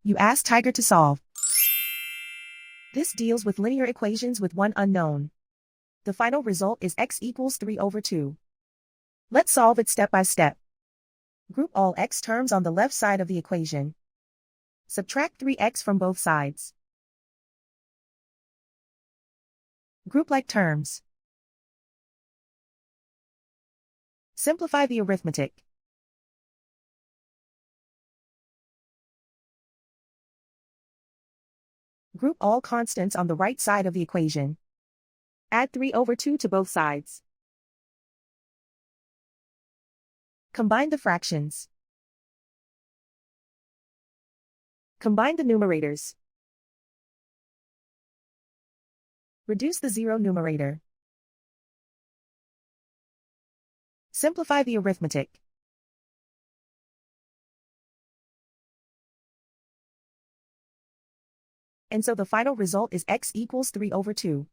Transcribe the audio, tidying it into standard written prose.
You ask Tiger to solve. This deals with linear equations with one unknown. The final result is x equals 3 over 2. Let's solve it step by step. Group all x terms on the left side of the equation. Subtract 3x from both sides. Group like terms. Simplify the arithmetic. Group all constants on the right side of the equation. Add 3 over 2 to both sides. Combine the fractions. Combine the numerators. Reduce the zero numerator. Simplify the arithmetic. And so the final result is x equals 3 over 2.